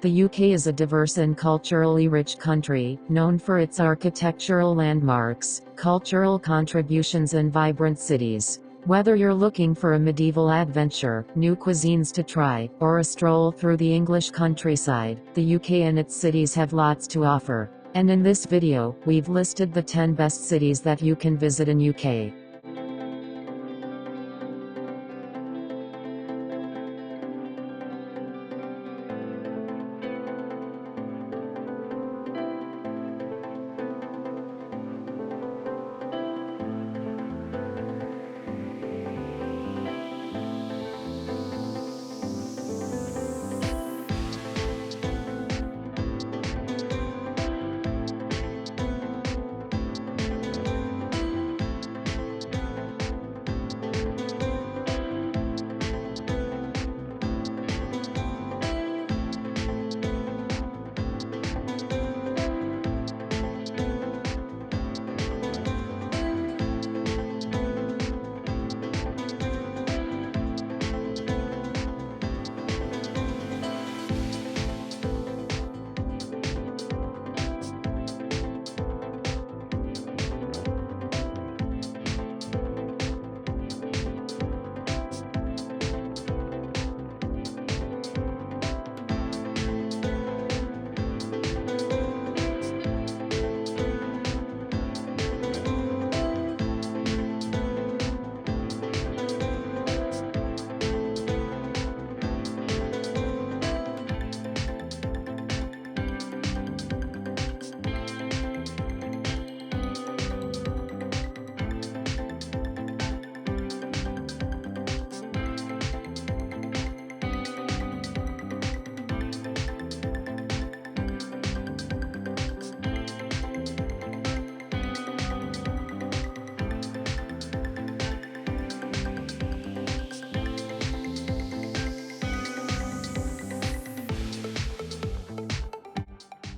The UK is a diverse and culturally rich country, known for its architectural landmarks, cultural contributions and vibrant cities. Whether you're looking for a medieval adventure, new cuisines to try, or a stroll through the English countryside, the UK and its cities have lots to offer. And in this video, we've listed the 10 best cities that you can visit in UK.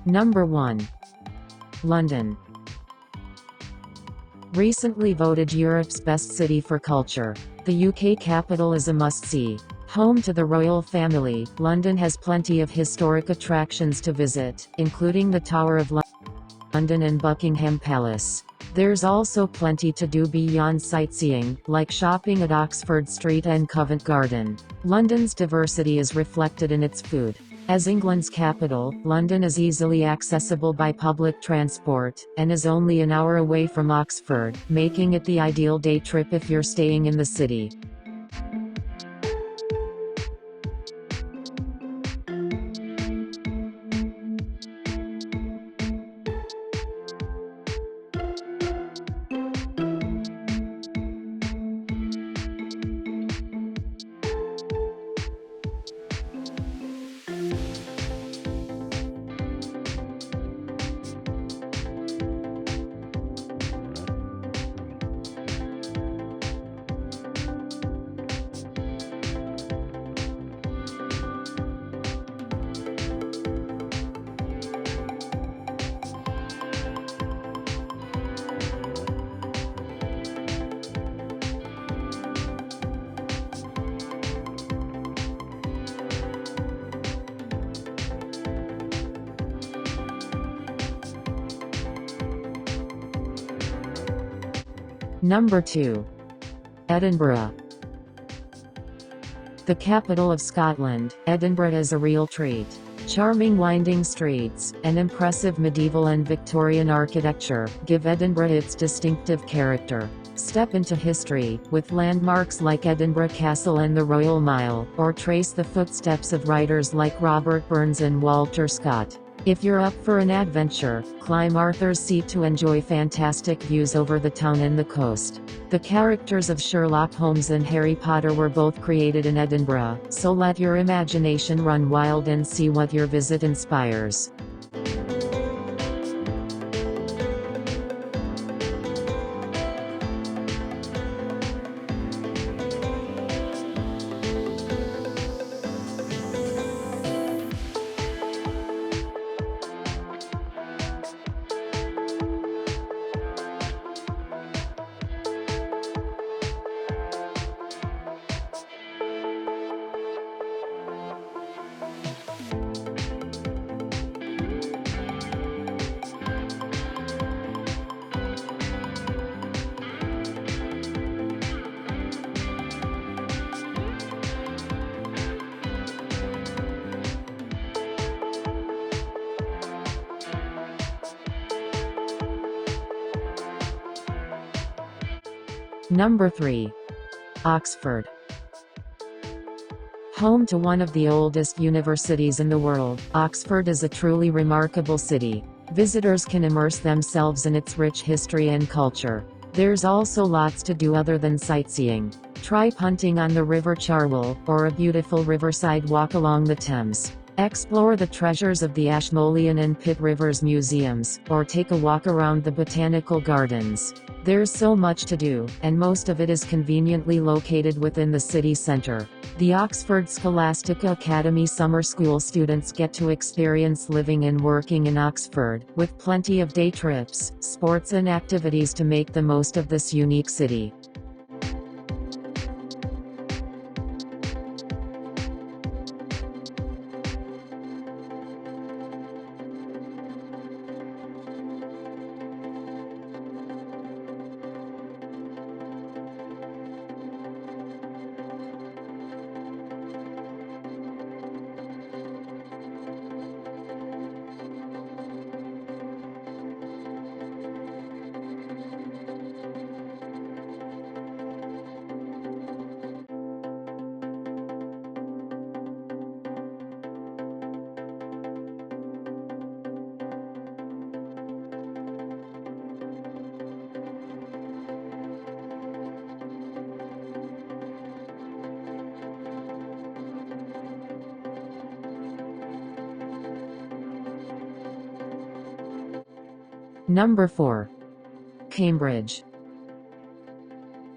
Number 1. London. Recently voted Europe's best city for culture, the UK capital is a must-see. Home to the royal family, London has plenty of historic attractions to visit, including the Tower of London and Buckingham Palace. There's also plenty to do beyond sightseeing, like shopping at Oxford Street and Covent Garden. London's diversity is reflected in its food. As England's capital, London is easily accessible by public transport, and is only an hour away from Oxford, making it the ideal day trip if you're staying in the city. Number 2. Edinburgh. The capital of Scotland, Edinburgh is a real treat. Charming winding streets, and impressive medieval and Victorian architecture, give Edinburgh its distinctive character. Step into history, with landmarks like Edinburgh Castle and the Royal Mile, or trace the footsteps of writers like Robert Burns and Walter Scott. If you're up for an adventure, climb Arthur's Seat to enjoy fantastic views over the town and the coast. The characters of Sherlock Holmes and Harry Potter were both created in Edinburgh, so let your imagination run wild and see what your visit inspires. Number 3. Oxford. Home to one of the oldest universities in the world, Oxford is a truly remarkable city. Visitors can immerse themselves in its rich history and culture. There's also lots to do other than sightseeing. Try punting on the River Cherwell, or a beautiful riverside walk along the Thames. Explore the treasures of the Ashmolean and Pitt Rivers museums, or take a walk around the botanical gardens. There's so much to do, and most of it is conveniently located within the city centre. The Oxford Scholastica Academy summer school students get to experience living and working in Oxford, with plenty of day trips, sports and activities to make the most of this unique city. Number 4. Cambridge.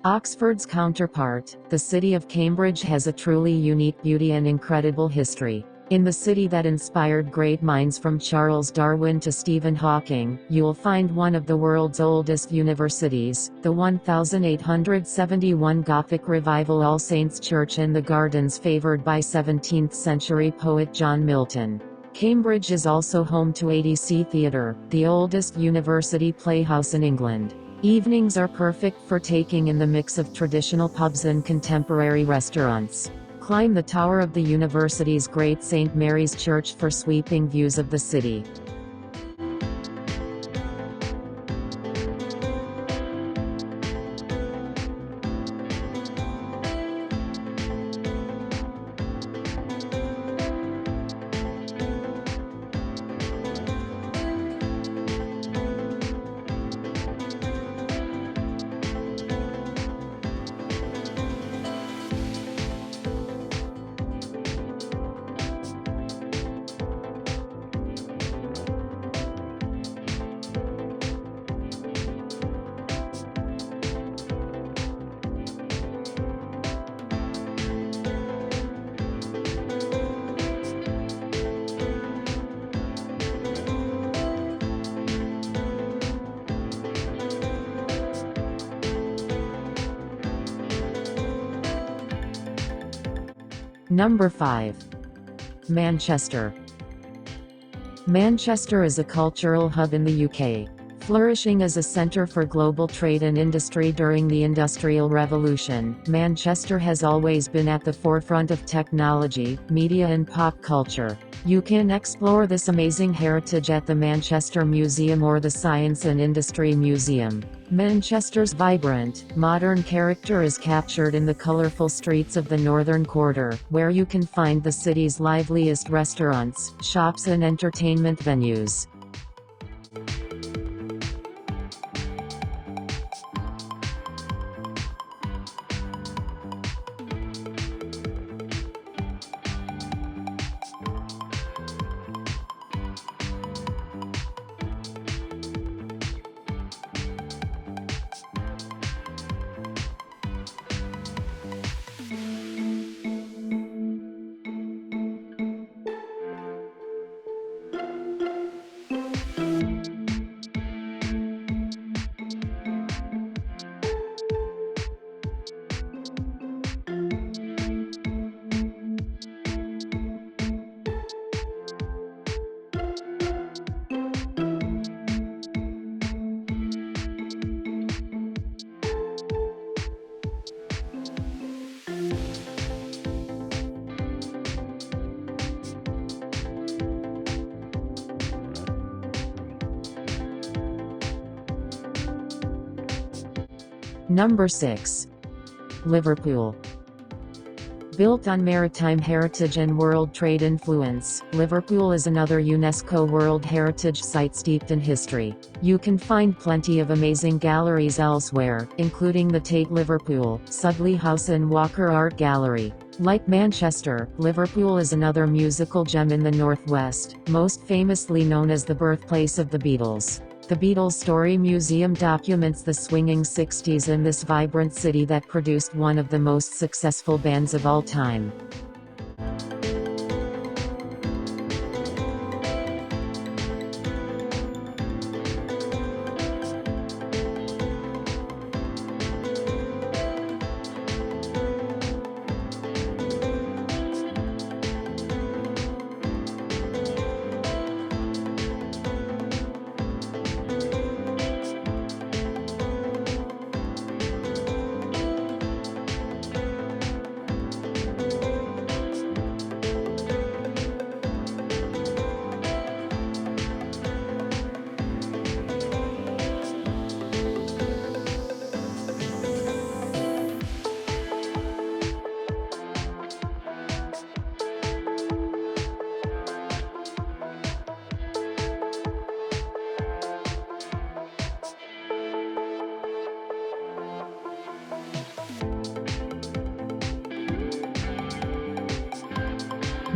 Oxford's counterpart, the city of Cambridge has a truly unique beauty and incredible history. In the city that inspired great minds from Charles Darwin to Stephen Hawking, you'll find one of the world's oldest universities, the 1871 Gothic Revival All Saints Church and the gardens favored by 17th-century poet John Milton. Cambridge is also home to ADC Theatre, the oldest university playhouse in England. Evenings are perfect for taking in the mix of traditional pubs and contemporary restaurants. Climb the tower of the university's Great St. Mary's Church for sweeping views of the city. Number 5. Manchester. Manchester is a cultural hub in the UK, flourishing as a centre for global trade and industry during the Industrial Revolution. Manchester has always been at the forefront of technology, media and pop culture. You can explore this amazing heritage at the Manchester Museum or the Science and Industry Museum. Manchester's vibrant, modern character is captured in the colourful streets of the Northern Quarter, where you can find the city's liveliest restaurants, shops and entertainment venues. Number 6. Liverpool. Built on maritime heritage and world trade influence, Liverpool is another UNESCO World Heritage Site steeped in history. You can find plenty of amazing galleries elsewhere, including the Tate Liverpool, Sudley House and Walker Art Gallery. Like Manchester, Liverpool is another musical gem in the Northwest, most famously known as the birthplace of the Beatles. The Beatles Story Museum documents the swinging 60s in this vibrant city that produced one of the most successful bands of all time.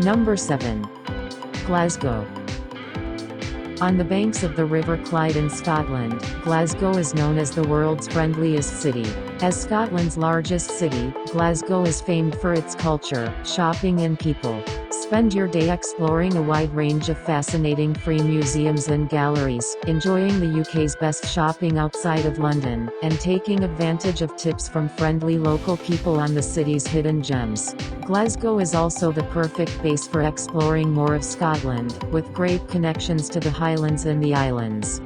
Number 7. Glasgow. On the banks of the River Clyde in Scotland, Glasgow is known as the world's friendliest city. As Scotland's largest city, Glasgow is famed for its culture, shopping and people. Spend your day exploring a wide range of fascinating free museums and galleries, enjoying the UK's best shopping outside of London, and taking advantage of tips from friendly local people on the city's hidden gems. Glasgow is also the perfect base for exploring more of Scotland, with great connections to the Highlands and the islands.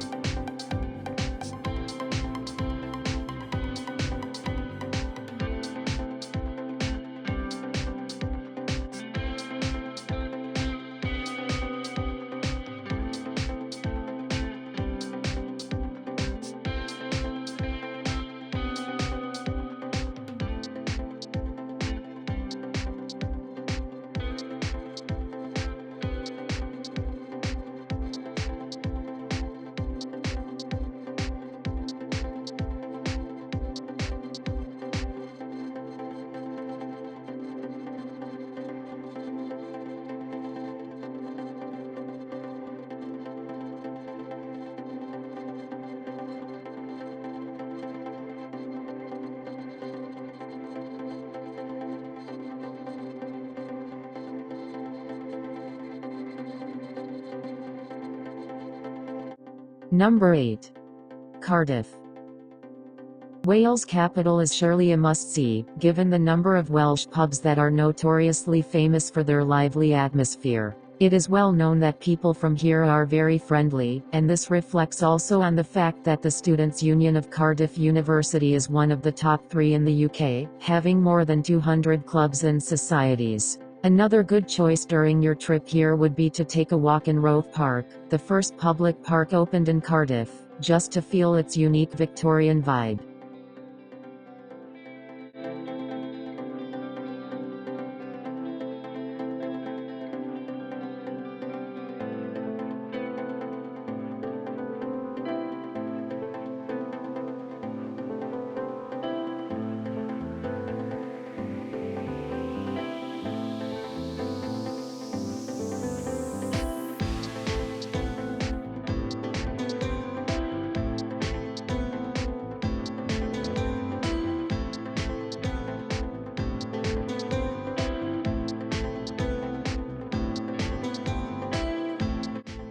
Number 8. Cardiff. Wales' capital is surely a must-see, given the number of Welsh pubs that are notoriously famous for their lively atmosphere. It is well known that people from here are very friendly, and this reflects also on the fact that the Students' Union of Cardiff University is one of the top 3 in the UK, having more than 200 clubs and societies. Another good choice during your trip here would be to take a walk in Roath Park, the first public park opened in Cardiff, just to feel its unique Victorian vibe.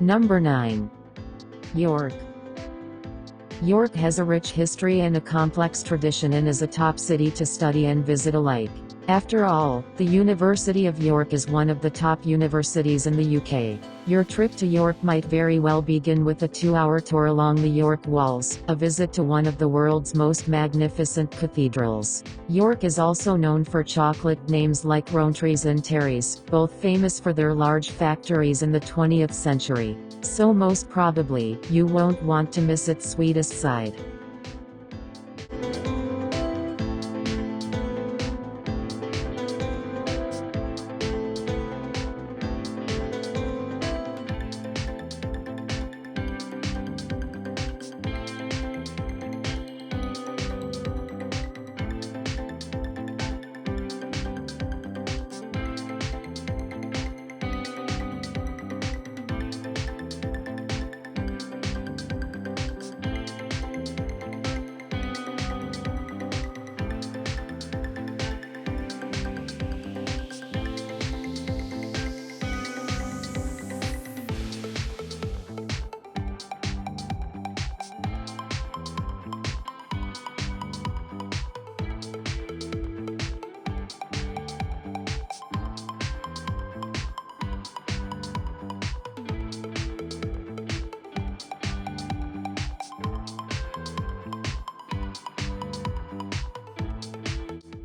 Number 9. York. York has a rich history and a complex tradition and is a top city to study and visit alike. After all, the University of York is one of the top universities in the UK. Your trip to York might very well begin with a 2-hour tour along the York Walls, a visit to one of the world's most magnificent cathedrals. York is also known for chocolate names like Rowntree's and Terry's, both famous for their large factories in the 20th century. So most probably, you won't want to miss its sweetest side.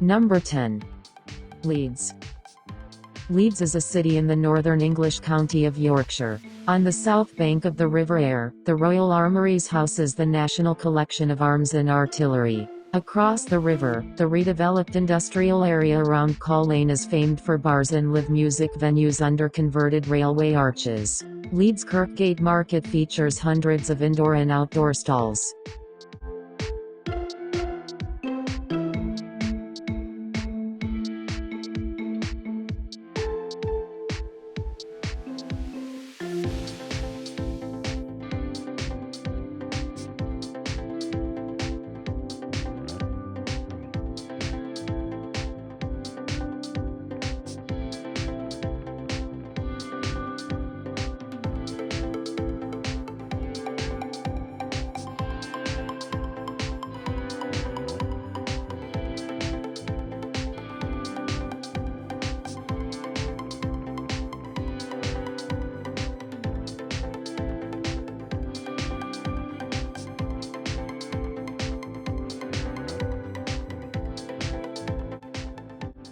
Number 10. Leeds. Leeds is a city in the northern English county of Yorkshire. On the south bank of the River Aire, the Royal Armouries houses the National Collection of Arms and Artillery. Across the river, the redeveloped industrial area around Call Lane is famed for bars and live music venues under converted railway arches. Leeds Kirkgate Market features hundreds of indoor and outdoor stalls.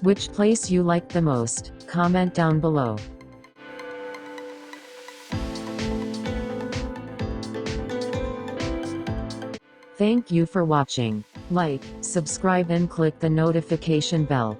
Which place you like the most? Comment down below. Thank you for watching. Like, subscribe and click the notification bell.